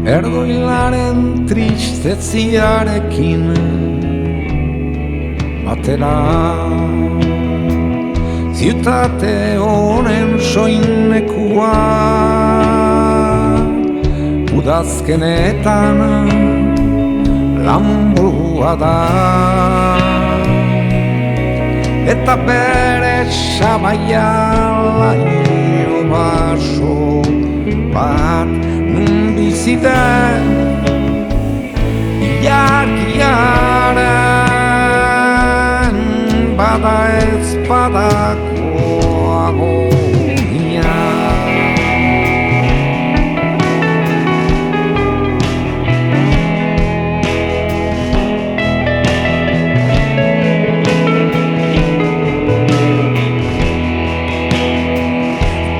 Erdoilaren tristeziarekin batera ziutate honen soinekua udazkenetan lanburua da eta bere sabaia laino baso bat nun biziten ilargiaren bada ez badako agonia.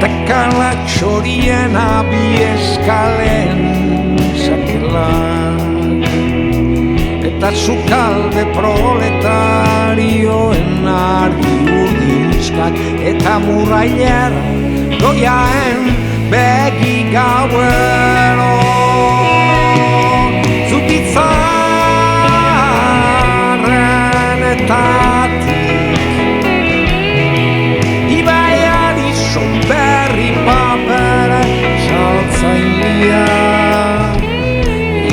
Tekala txorien abi eskalen sakela eta sukalde proletarioen argi urdinskak eta murrailer goiaen begi gauero zutitzaren etatik ibaiari sonberri papere saltzailea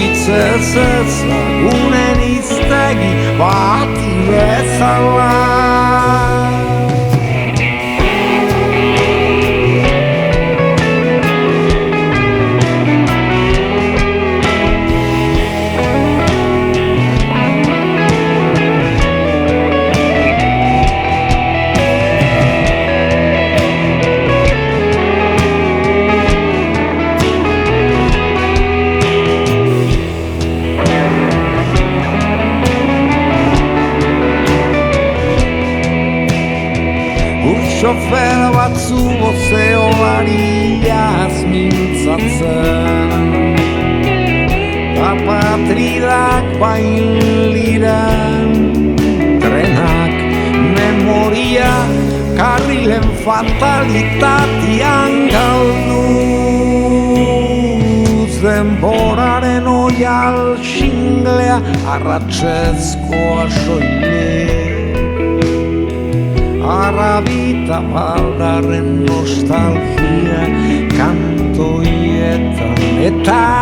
itzez ezagunen iztegi bati bezala. Sofer batzu bozeolariaz mintzatzen Patridak bailiren trenak memoria karrilen fatalitatean galduz denboraren oial xinglea arratsezkoa soilik Arrabita baldarren nostalgia kantoietan eta